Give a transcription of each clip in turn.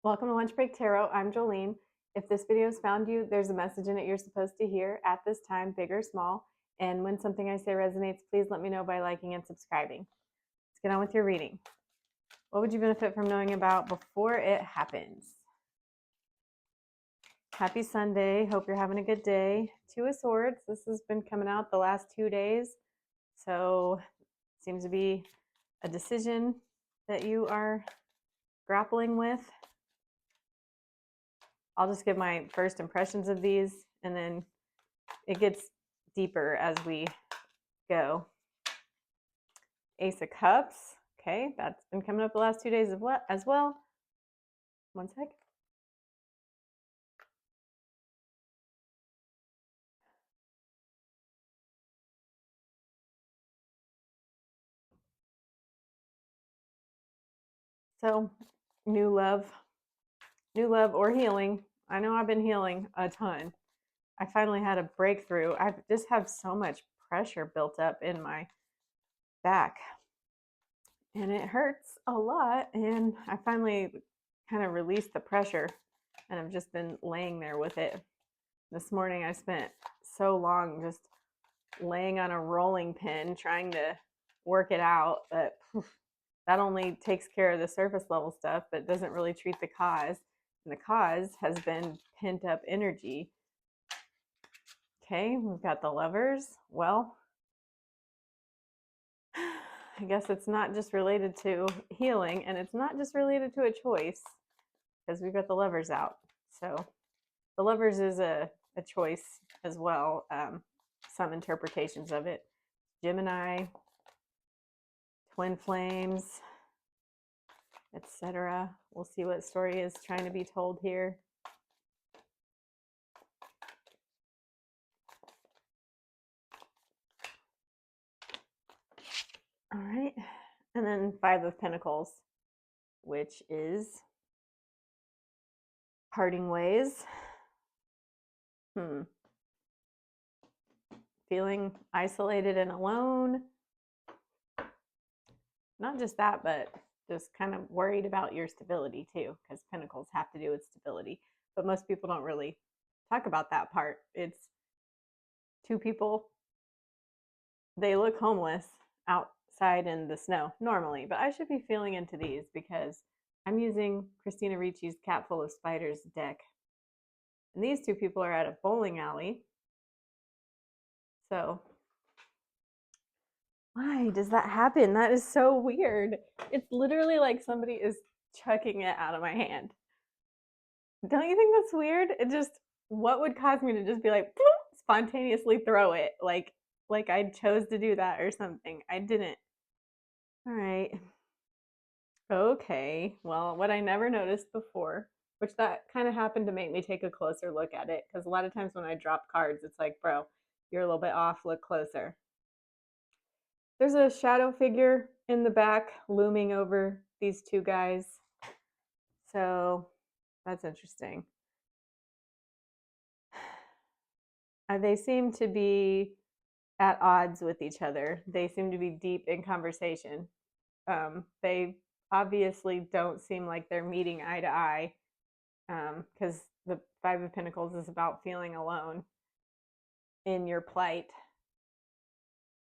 Welcome to Lunch Break Tarot. I'm Jolene. If this video has found you, there's a message in it you're supposed to hear at this time, big or small. And when something I say resonates, please let me know by liking and subscribing. Let's get on with your reading. What would you benefit from knowing about before it happens? Happy Sunday. Hope you're having a good day. Two of Swords. This has been coming out the last 2 days. So it seems to be a decision that you are grappling with. I'll just give my first impressions of these, and then it gets deeper as we go. Ace of Cups. Okay, that's been coming up the last 2 days as well. One sec. So, new love or healing. I know I've been healing a ton. I finally had a breakthrough. I just have so much pressure built up in my back, and it hurts a lot. And I finally kind of released the pressure, and I've just been laying there with it. This morning I spent so long just laying on a rolling pin trying to work it out, but that only takes care of the surface level stuff, but doesn't really treat the cause. And the cause has been pent up energy. Okay, we've got the Lovers. Well, I guess it's not just related to healing, and it's not just related to a choice, because we've got the Lovers out. So the Lovers is a choice as well. Some interpretations of it. Gemini, twin flames, etc. We'll see what story is trying to be told here. All right. And then Five of Pentacles, which is parting ways. Feeling isolated and alone. Not just that, but just kind of worried about your stability too, because Pentacles have to do with stability. But most people don't really talk about that part. It's two people, they look homeless outside in the snow normally, but I should be feeling into these because I'm using Christina Ricci's Cat Full of Spiders deck. And these two people are at a bowling alley. So why does that happen? That is so weird. It's literally like somebody is chucking it out of my hand. Don't you think that's weird? It just, what would cause me to just be like, spontaneously throw it? Like I chose to do that or something. I didn't. All right. Okay. Well, what I never noticed before, which that kind of happened to make me take a closer look at it, because a lot of times when I drop cards, it's like, bro, you're a little bit off, look closer. There's a shadow figure in the back looming over these two guys. So that's interesting. They seem to be at odds with each other. They seem to be deep in conversation. They obviously don't seem like they're meeting eye to eye, because the Five of Pentacles is about feeling alone in your plight.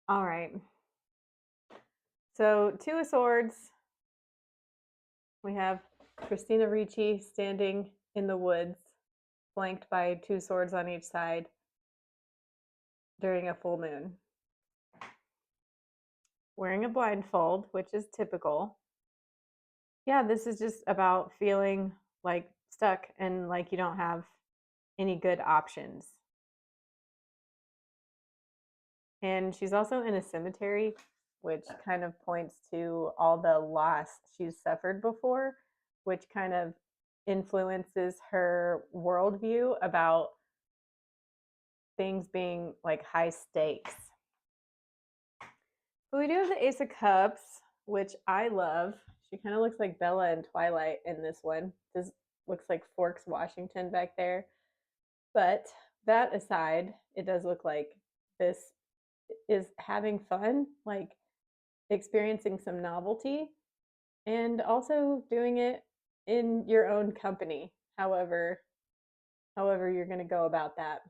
All right. So Two of Swords. We have Christina Ricci standing in the woods, flanked by two swords on each side during a full moon. Wearing a blindfold, which is typical. Yeah, this is just about feeling like stuck and like you don't have any good options. And she's also in a cemetery, which kind of points to all the loss she's suffered before, which kind of influences her worldview about things being like high stakes. But we do have the Ace of Cups, which I love. She kind of looks like Bella in Twilight in this one. This looks like Forks, Washington back there. But that aside, it does look like this is having fun, like experiencing some novelty, and also doing it in your own company, however you're going to go about that,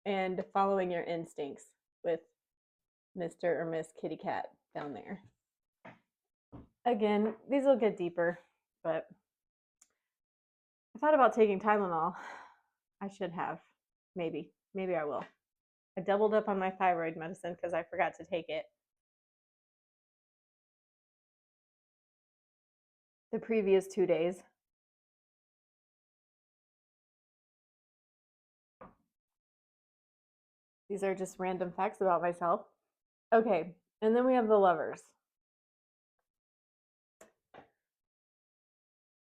and following your instincts with Mr. or Miss Kitty Cat down there. Again, these will get deeper, but I thought about taking Tylenol. I should have. Maybe I will. I doubled up on my thyroid medicine because I forgot to take it the previous 2 days. These are just random facts about myself. Okay, and then we have the lovers.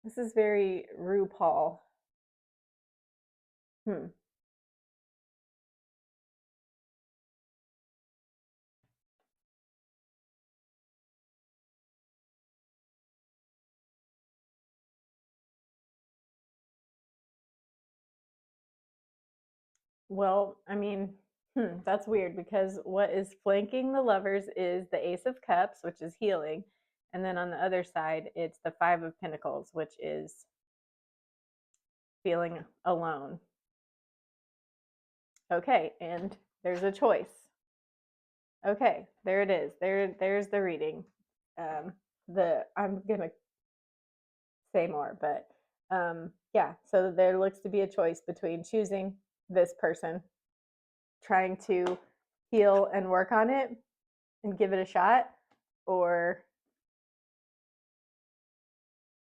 This is very RuPaul. Well, I mean, that's weird because what is flanking the lovers is the Ace of Cups, which is healing. And then on the other side, it's the Five of Pentacles, which is feeling alone. Okay, and there's a choice. Okay, there it is. There's the reading. I'm gonna say more, but yeah. So there looks to be a choice between choosing this person, trying to heal and work on it and give it a shot, or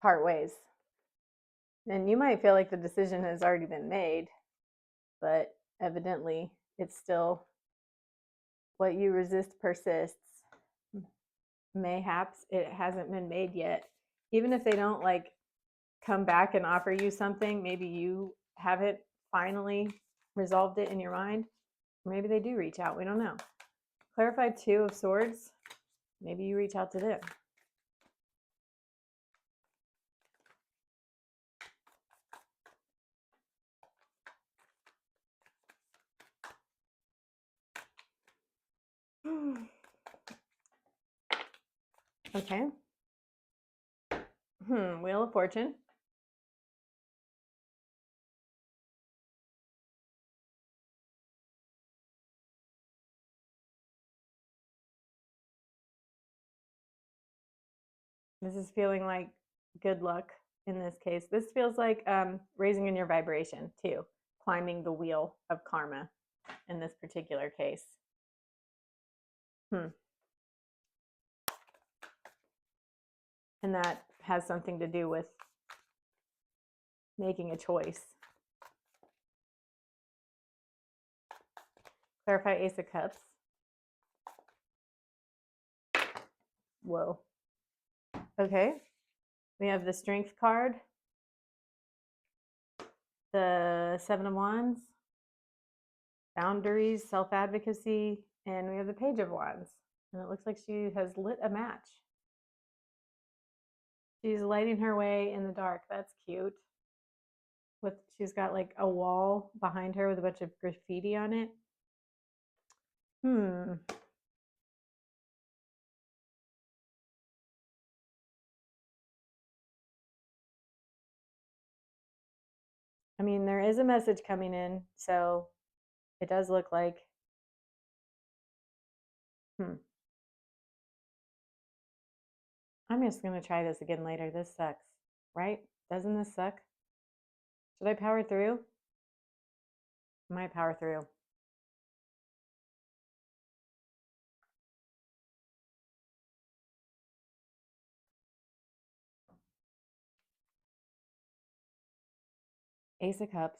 part ways. And you might feel like the decision has already been made, but evidently it's still what you resist persists. Mayhaps it hasn't been made yet. Even if they don't like come back and offer you something, maybe you haven't finally resolved it in your mind. Maybe they do reach out. We don't know. Clarified Two of Swords. Maybe you reach out to them. Okay. Wheel of Fortune. This is feeling like good luck in this case. This feels like raising in your vibration too, climbing the wheel of karma in this particular case. And that has something to do with making a choice. Clarify Ace of Cups. Whoa. Okay. We have the Strength card, the Seven of Wands, boundaries, self-advocacy, and we have the Page of Wands. And it looks like she has lit a match. She's lighting her way in the dark. That's cute. She's got like a wall behind her with a bunch of graffiti on it. I mean, there is a message coming in, so it does look like I'm just going to try this again later. This sucks, right? Doesn't this suck? Should I power through? I might power through. Ace of Cups.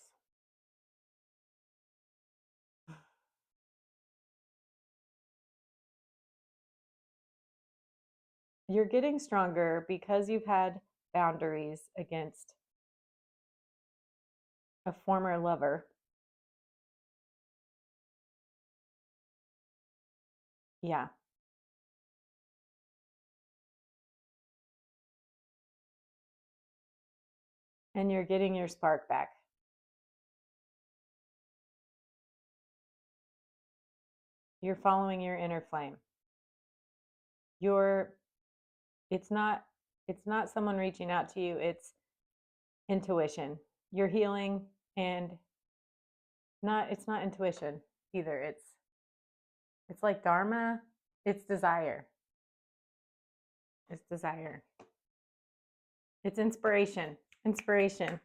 You're getting stronger because you've had boundaries against a former lover. Yeah. And you're getting your spark back. You're following your inner flame. It's not someone reaching out to you. It's intuition. You're healing, and it's not intuition either. It's like dharma. It's desire. It's desire. It's inspiration. Inspiration.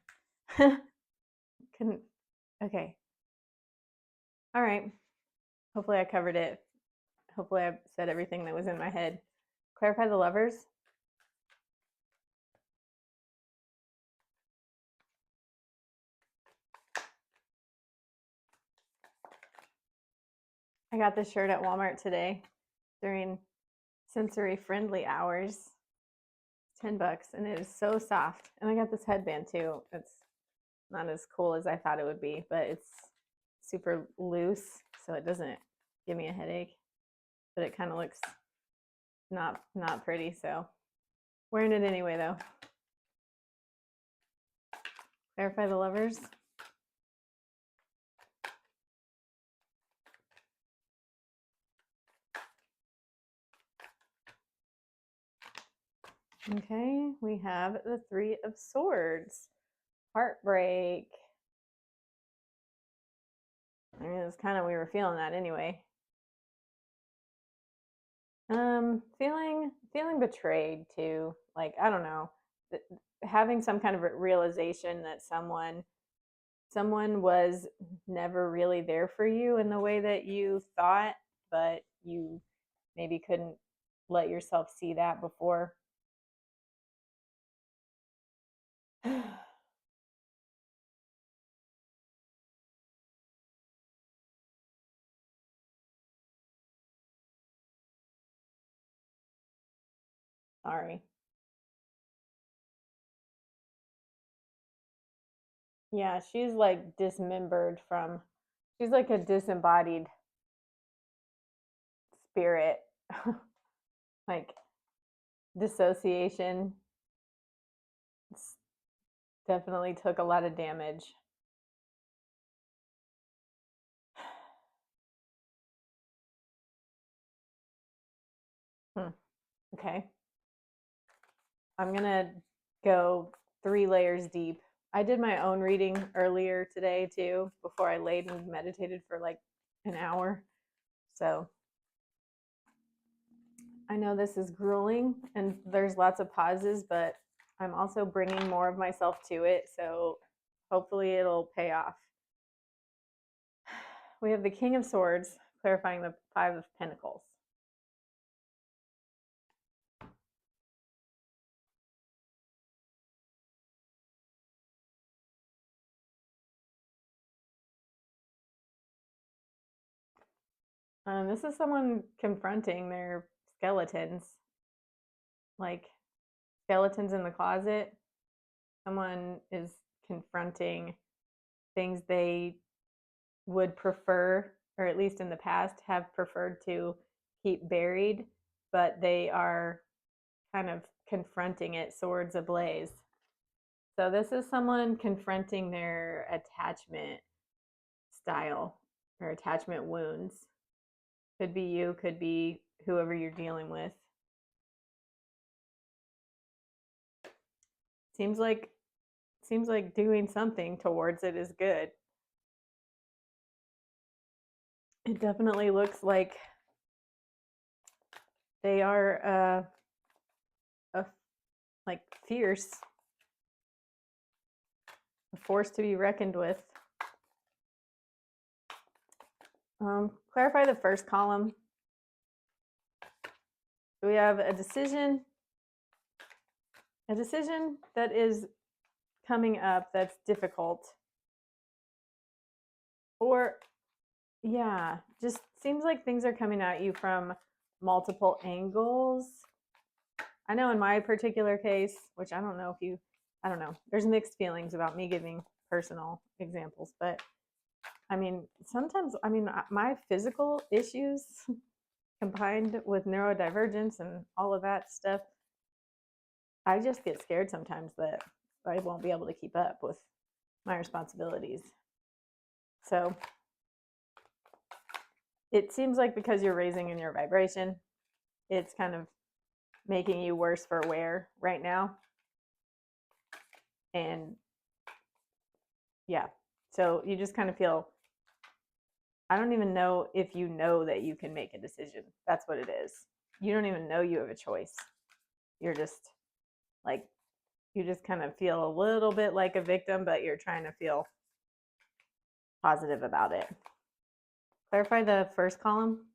Couldn't. Okay. All right. Hopefully I covered it. Hopefully I said everything that was in my head. Clarify the lovers. I got this shirt at Walmart today during sensory friendly hours. $10 and it is so soft. And I got this headband too. It's not as cool as I thought it would be, but it's super loose, so it doesn't give me a headache. But it kind of looks not pretty, so wearing it anyway though. Clarify the lovers. Okay, we have the Three of Swords. Heartbreak. I mean, it's kind of, we were feeling that anyway. Feeling betrayed too. Like, I don't know, having some kind of realization that someone was never really there for you in the way that you thought, but you maybe couldn't let yourself see that before. Sorry. Yeah, she's like dismembered from, she's like a disembodied spirit. Like dissociation. It's definitely took a lot of damage. Okay. I'm gonna go 3 layers deep. I did my own reading earlier today too, before I laid and meditated for like an hour. So I know this is grueling and there's lots of pauses, but I'm also bringing more of myself to it. So hopefully it'll pay off. We have the King of Swords clarifying the Five of Pentacles. This is someone confronting their skeletons, like skeletons in the closet. Someone is confronting things they would prefer, or at least in the past have preferred to keep buried, but they are kind of confronting it, swords ablaze. So this is someone confronting their attachment style or attachment wounds. Could be you, could be whoever you're dealing with. Seems like doing something towards it is good. It definitely looks like they are like fierce, a force to be reckoned with. Clarify the first column. So we have a decision that is coming up that's difficult. Or, yeah, just seems like things are coming at you from multiple angles. I know in my particular case, which I don't know, there's mixed feelings about me giving personal examples, but I mean, sometimes, my physical issues combined with neurodivergence and all of that stuff, I just get scared sometimes that I won't be able to keep up with my responsibilities. So it seems like because you're raising in your vibration, it's kind of making you worse for wear right now. And Yeah. So you just kind of feel, I don't even know if you know that you can make a decision. That's what it is. You don't even know you have a choice. You're just like, you just kind of feel a little bit like a victim, but you're trying to feel positive about it. Clarify the first column.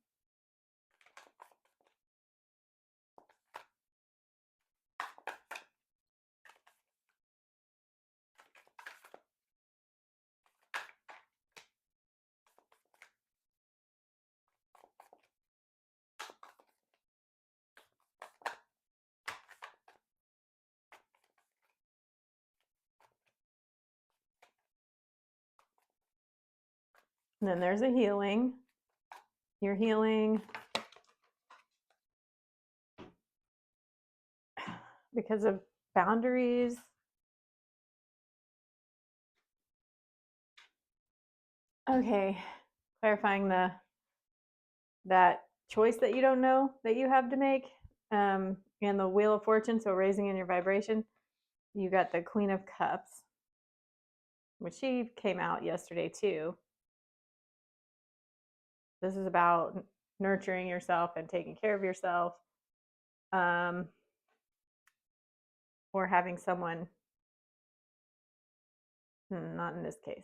And then there's a healing. You're healing because of boundaries. Okay, clarifying that choice that you don't know that you have to make, and the Wheel of Fortune, so raising in your vibration. You got the Queen of Cups, which she came out yesterday too. This is about nurturing yourself and taking care of yourself, or having someone. Not in this case.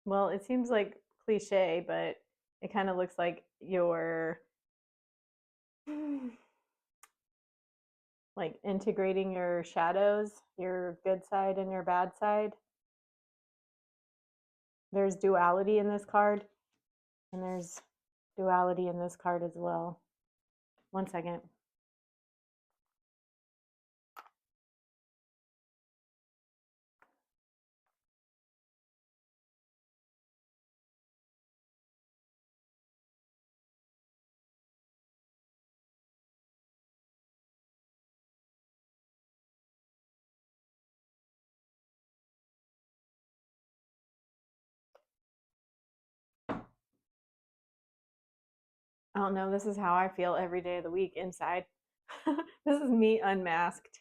Well, it seems like cliche, but it kind of looks like you're like integrating your shadows, your good side and your bad side. There's duality in this card, and there's duality in this card as well. 1 second. I don't know. This is how I feel every day of the week inside. This is me unmasked.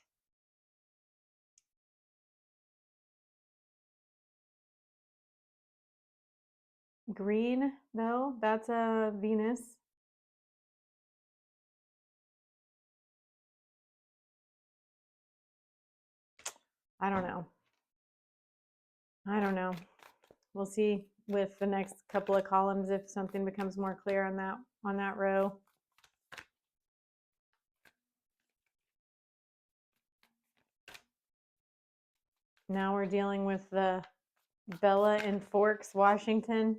Green, though, that's a Venus. I don't know. I don't know. We'll see with the next couple of columns if something becomes more clear on that row. Now we're dealing with the Bella in Forks, Washington,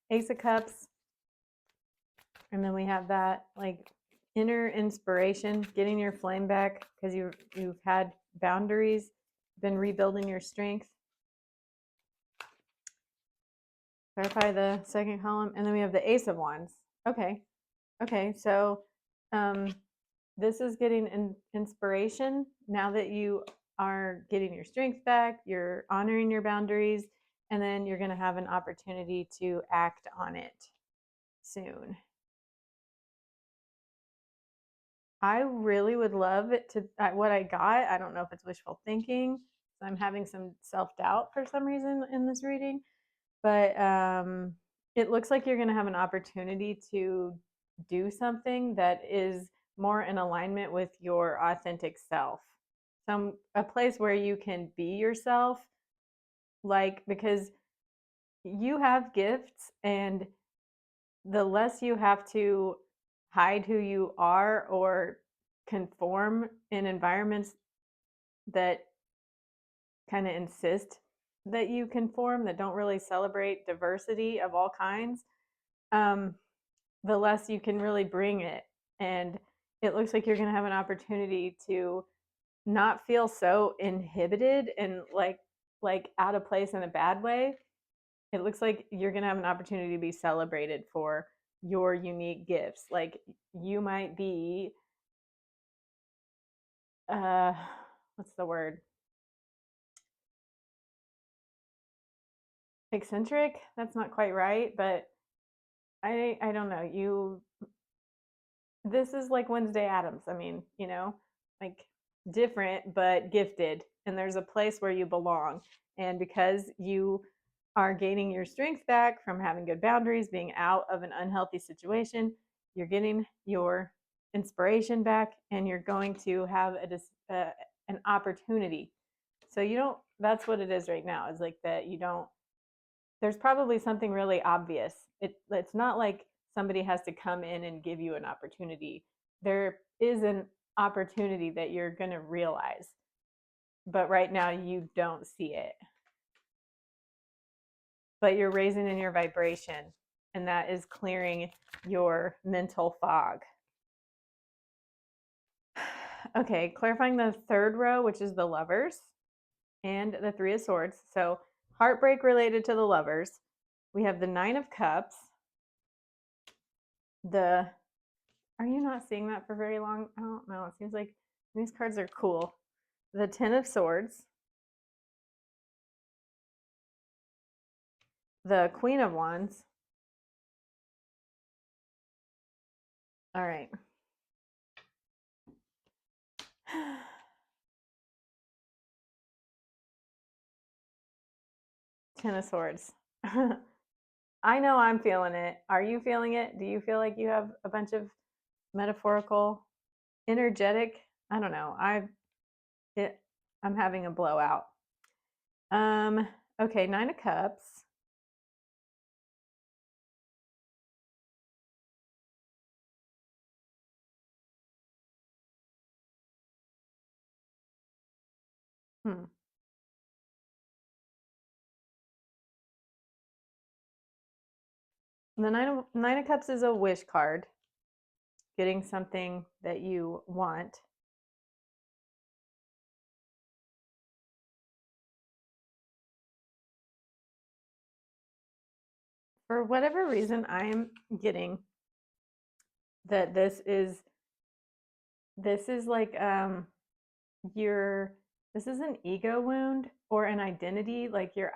Ace of Cups. And then we have that like inner inspiration, getting your flame back because you've had boundaries, been rebuilding your strength. Clarify the second column. And then we have the Ace of Wands. Okay. Okay. So this is getting inspiration now that you are getting your strength back, you're honoring your boundaries, and then you're going to have an opportunity to act on it soon. I really would love it to what I got. I don't know if it's wishful thinking. I'm having some self-doubt for some reason in this reading, but it looks like you're going to have an opportunity to do something that is more in alignment with your authentic self. A place where you can be yourself, like, because you have gifts, and the less you have to hide who you are or conform in environments that kind of insist that you conform, that don't really celebrate diversity of all kinds, the less you can really bring it. And it looks like you're going to have an opportunity to not feel so inhibited and like out of place in a bad way. It looks like you're going to have an opportunity to be celebrated for your unique gifts. Like you might be what's the word? Eccentric? That's not quite right, but I don't know. this is like Wednesday Addams. I mean, like different but gifted, and there's a place where you belong. And because you are gaining your strength back from having good boundaries, being out of an unhealthy situation, you're getting your inspiration back, and you're going to have an opportunity. So you don't. That's what it is right now. Is like that you don't. There's probably something really obvious. It's not like somebody has to come in and give you an opportunity. There is an opportunity that you're going to realize, but right now you don't see it. But you're raising in your vibration, and that is clearing your mental fog. Okay, clarifying the third row, which is the Lovers and the Three of Swords. So heartbreak related to the Lovers. We have the Nine of Cups. Are you not seeing that for very long? I don't know. It seems like these cards are cool. The Ten of Swords. The Queen of Wands. All right. Ten of Swords. I know I'm feeling it. Are you feeling it? Do you feel like you have a bunch of metaphorical, energetic? I don't know. I'm having a blowout. Okay, Nine of Cups. Hmm. The Nine of Cups is a wish card. Getting something that you want. For whatever reason, I'm getting that this is like this is an ego wound or an identity, like your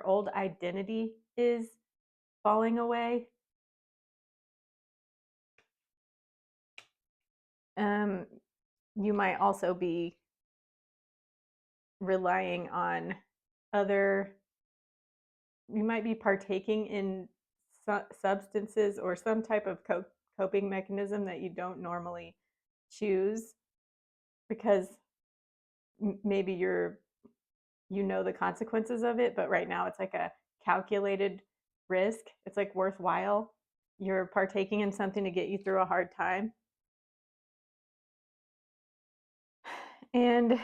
old identity is falling away. You might also be relying on other, you might be partaking in substances or some type of coping mechanism that you don't normally choose because maybe you know the consequences of it, but right now it's like a calculated risk. It's like worthwhile. You're partaking in something to get you through a hard time. And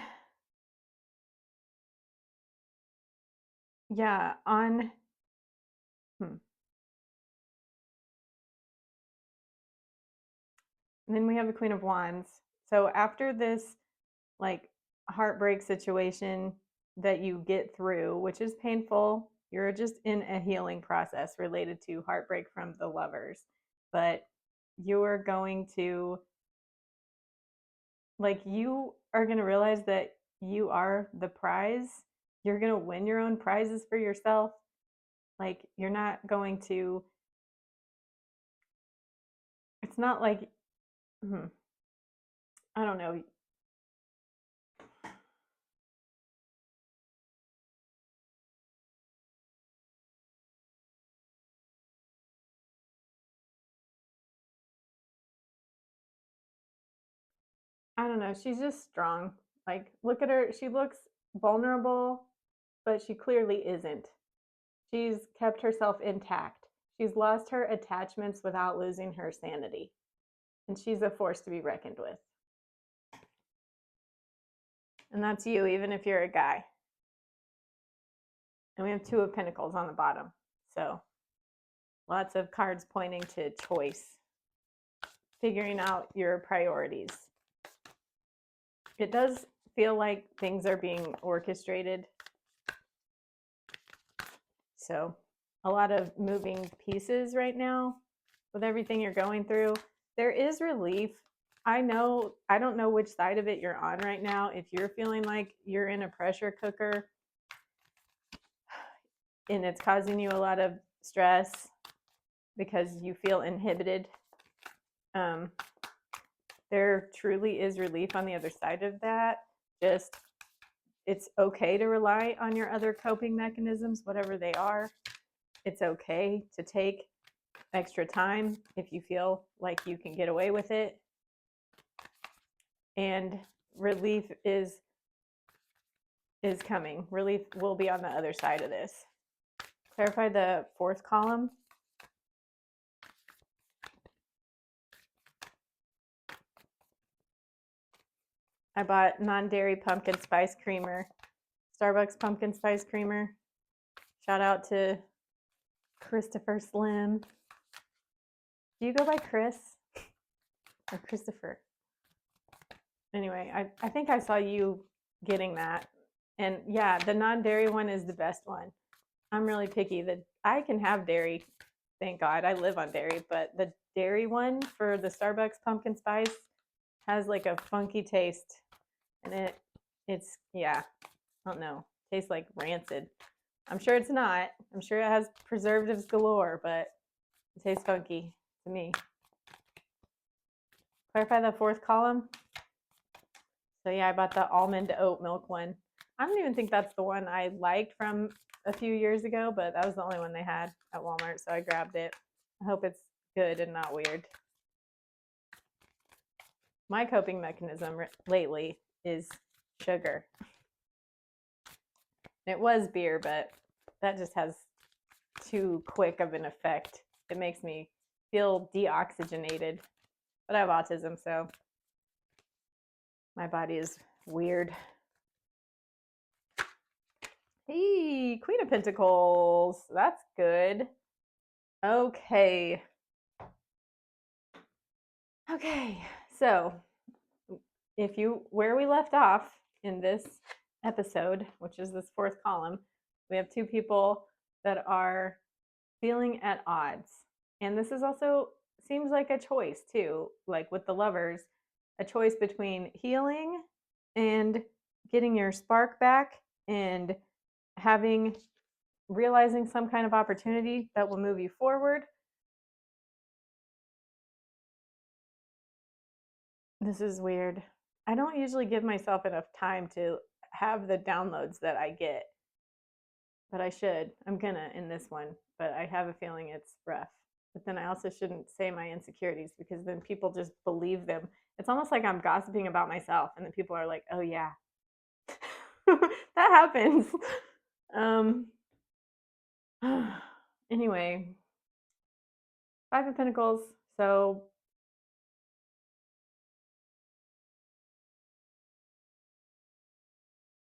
yeah, and then we have the Queen of Wands. So after this like heartbreak situation that you get through, which is painful, you're just in a healing process related to heartbreak from the Lovers. But you're going to you are going to realize that you are the prize. You're going to win your own prizes for yourself. Like you're not going to, it's not like, I don't know. I don't know. She's just strong. Like, look at her. She looks vulnerable, but she clearly isn't. She's kept herself intact. She's lost her attachments without losing her sanity. And she's a force to be reckoned with. And that's you, even if you're a guy. And we have Two of Pentacles on the bottom. So lots of cards pointing to choice, figuring out your priorities. It does feel like things are being orchestrated. So a lot of moving pieces right now with everything you're going through. There is relief. I don't know which side of it you're on right now. If you're feeling like you're in a pressure cooker and it's causing you a lot of stress because you feel inhibited, there truly is relief on the other side of that. Just it's okay to rely on your other coping mechanisms, whatever they are. It's okay to take extra time if you feel like you can get away with it. And relief is coming. Relief will be on the other side of this. Clarify the fourth column. I bought non-dairy pumpkin spice creamer, Starbucks pumpkin spice creamer. Shout out to Christopher Slim. Do you go by Chris or Christopher? Anyway, I think I saw you getting that. And yeah, the non-dairy one is the best one. I'm really picky. I can have dairy. Thank God. I live on dairy, but the dairy one for the Starbucks pumpkin spice has like a funky taste. And it's yeah, I don't know. Tastes like rancid. I'm sure it's not. I'm sure it has preservatives galore, but it tastes funky to me. Clarify the fourth column. So yeah, I bought the almond oat milk one. I don't even think that's the one I liked from a few years ago, but that was the only one they had at Walmart, so I grabbed it. I hope it's good and not weird. My coping mechanism lately is sugar. It was beer, but that just has too quick of an effect. It makes me feel deoxygenated. But I have autism, so my body is weird. Hey, Queen of Pentacles. That's good. Okay. Okay, so where we left off in this episode, which is this fourth column, we have two people that are feeling at odds. And this is also seems like a choice too, like with the Lovers, a choice between healing and getting your spark back and realizing some kind of opportunity that will move you forward. This is weird. I don't usually give myself enough time to have the downloads that I get, but I should. I'm gonna in this one, but I have a feeling it's rough. But then I also shouldn't say my insecurities because then people just believe them. It's almost like I'm gossiping about myself, and then people are like, "Oh yeah, that happens." Anyway, Five of Pentacles. So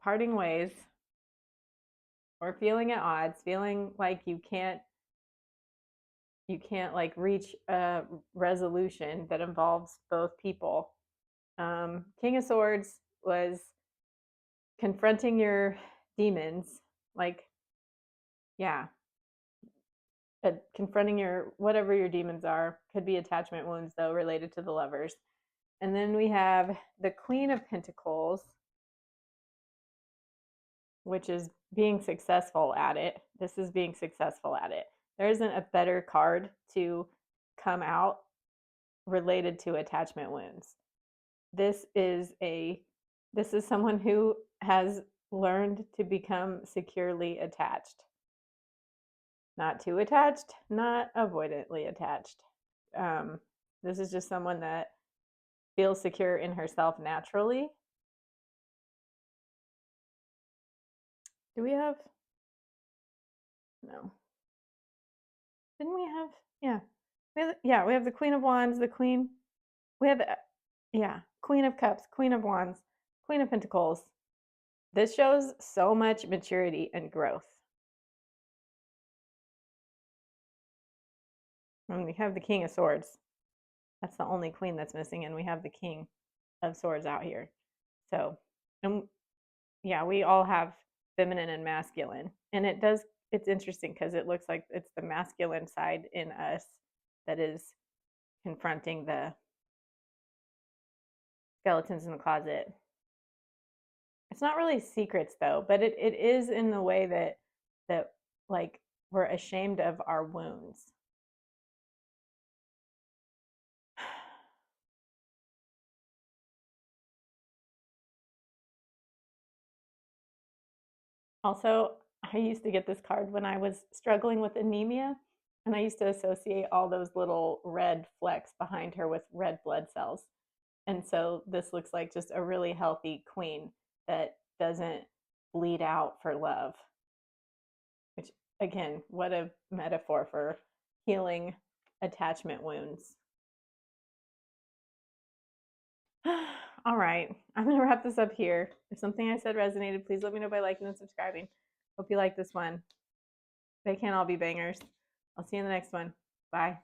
parting ways or feeling at odds, feeling like you can't like reach a resolution that involves both people. King of Swords was confronting your demons, like yeah, confronting your whatever your demons are. Could be attachment wounds though, related to the Lovers. And then we have the Queen of Pentacles, which is being successful at it. This is being successful at it. There isn't a better card to come out related to attachment wounds. This is someone who has learned to become securely attached. Not too attached, not avoidantly attached. This is just someone that feels secure in herself naturally. Do we have? No. Didn't we have? Yeah. We have the Queen of Wands, the Queen. We have, Queen of Cups, Queen of Wands, Queen of Pentacles. This shows so much maturity and growth. And we have the King of Swords. That's the only queen that's missing, and we have the King of Swords out here. So, yeah, we all have feminine and masculine. And it's interesting because it looks like it's the masculine side in us that is confronting the skeletons in the closet. It's not really secrets though, but it is in the way that like we're ashamed of our wounds. Also, I used to get this card when I was struggling with anemia, and I used to associate all those little red flecks behind her with red blood cells. And so this looks like just a really healthy queen that doesn't bleed out for love, which, again, what a metaphor for healing attachment wounds. All right, I'm going to wrap this up here. If something I said resonated, please let me know by liking and subscribing. Hope you like this one. They can't all be bangers. I'll see you in the next one. Bye.